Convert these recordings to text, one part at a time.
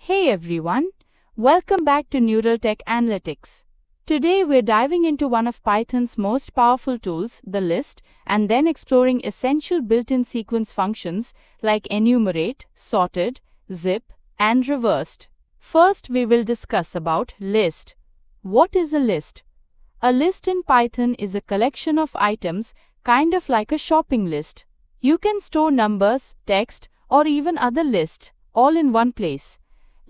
Hey everyone, welcome back to Neural Tech Analytics. Today we're diving into one of Python's most powerful tools, the list, and then exploring essential built-in sequence functions like enumerate, sorted, zip, and reversed. First, we will discuss about list. What is a list? A list in Python is a collection of items, kind of like a shopping list. You can store numbers, text, or even other lists, all in one place.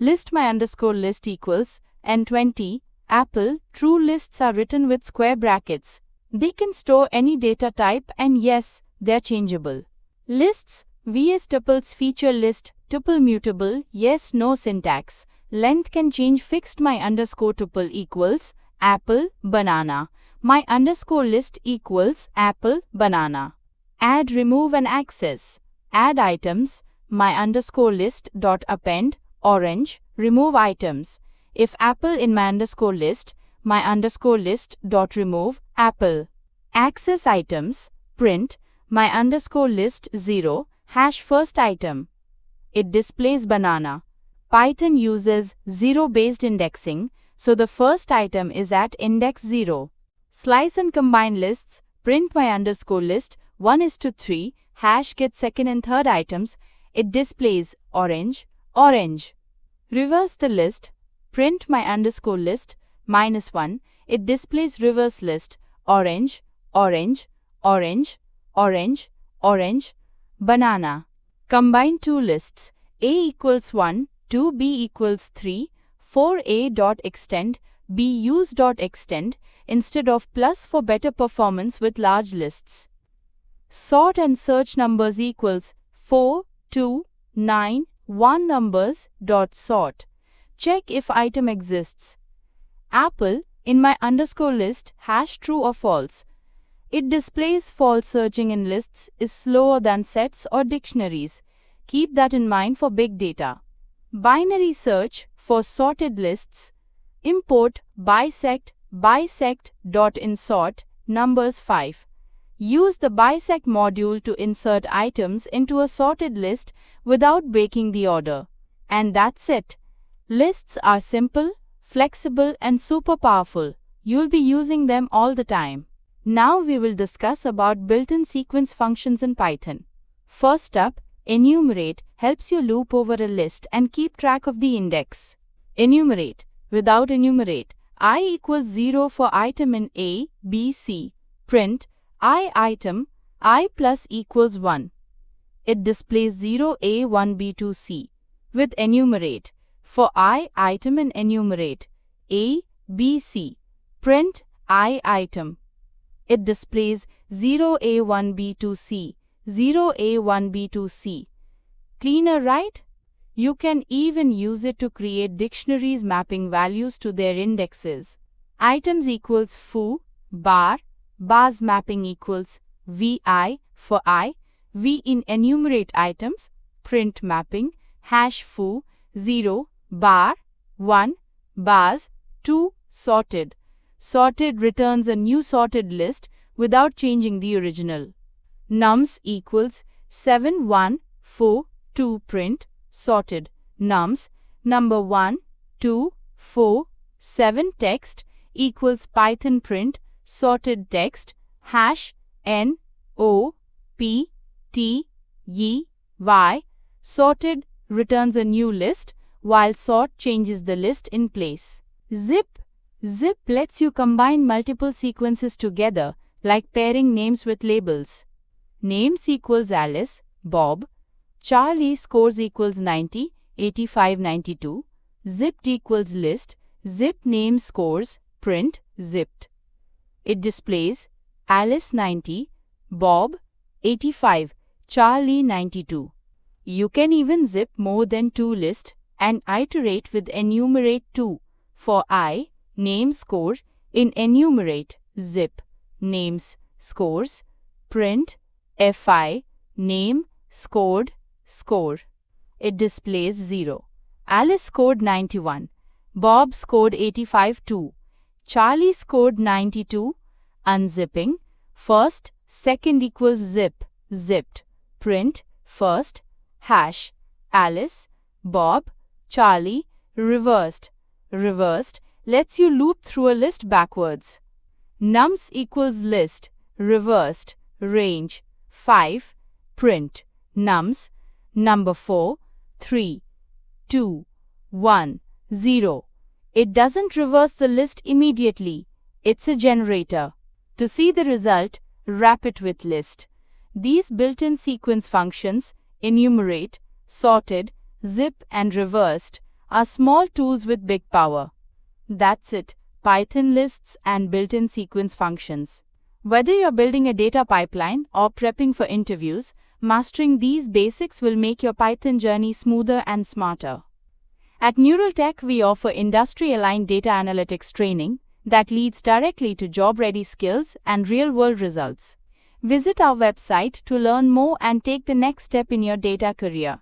List my underscore list equals N20, Apple, true lists are written with square brackets. They can store any data type and yes, they're changeable. Lists, vs tuples feature list, tuple mutable, yes, no syntax. Length can change fixed my underscore tuple equals Apple, banana. My underscore list equals Apple, banana. Add, remove and access. Add items, my underscore list dot append, orange, remove items. If apple in my underscore list, my underscore list dot remove apple. Access items, print, my underscore list 0, hash first item. It displays banana. Python uses zero-based indexing, so the first item is at index 0. Slice and combine lists, print my underscore list 1:3, hash get second and third items. It displays orange, orange. Reverse the list, print my underscore list -1, it displays reverse list, orange, orange, orange, orange, orange, banana. Combine two lists, A equals 1, 2B equals 3, 4A dot extend, B use dot extend, instead of plus for better performance with large lists. Sort and search numbers equals 4, 2, 9, 1 numbers dot sort. Check if item exists. Apple, in my underscore list, hash true or false. It displays false. Searching in lists is slower than sets or dictionaries. Keep that in mind for big data. Binary search for sorted lists. Import bisect dot insert numbers 5. Use the bisect module to insert items into a sorted list without breaking the order. And that's it. Lists are simple, flexible, and super powerful. You'll be using them all the time. Now we will discuss about built-in sequence functions in Python. First up, enumerate helps you loop over a list and keep track of the index. Enumerate. Without enumerate, I equals 0 for item in A, B, C. Print I item, I plus equals 1. It displays 0 A 1 B 2 C. With enumerate, for I item in enumerate, A, B, C. Print I item. It displays 0 A 1 B 2 C, 0 A 1 B 2 C. Cleaner, right? You can even use it to create dictionaries mapping values to their indexes. Items equals foo, bar, bars mapping equals vi for I, v in enumerate items, print mapping, hash foo, 0, bar, 1, bars, 2, sorted. Sorted returns a new sorted list without changing the original. Nums equals 7, 1, 4, 2, print, sorted. Nums, number 1, 2, 4, 7 text equals Python print, sorted text, hash, n, o, p, t, y, y. Sorted returns a new list, while sort changes the list in place. Zip. Zip lets you combine multiple sequences together, like pairing names with labels. Names equals Alice, Bob, Charlie scores equals 90, 85, 92. Zipped equals list, zip name scores, print, zipped. It displays Alice 90, Bob 85, Charlie 92. You can even zip more than 2 lists and iterate with enumerate 2. For I, name score, in enumerate, zip, names, scores, print, fi, name, scored, score. It displays 0. Alice scored 91. Bob scored 85 too. Charlie scored 92. Unzipping. First, second equals zip, zipped. Print, first, hash, Alice, Bob, Charlie, Reversed. Reversed lets you loop through a list backwards. Nums equals list, reversed, range, 5, print, nums, number 4, 3, 2, 1, 0. It doesn't reverse the list immediately. It's a generator. To see the result, wrap it with list. These built-in sequence functions, enumerate, sorted, zip, and reversed, are small tools with big power. That's it. Python lists and built-in sequence functions. Whether you're building a data pipeline or prepping for interviews, mastering these basics will make your Python journey smoother and smarter. At Neuraltech, we offer industry-aligned data analytics training that leads directly to job-ready skills and real-world results. Visit our website to learn more and take the next step in your data career.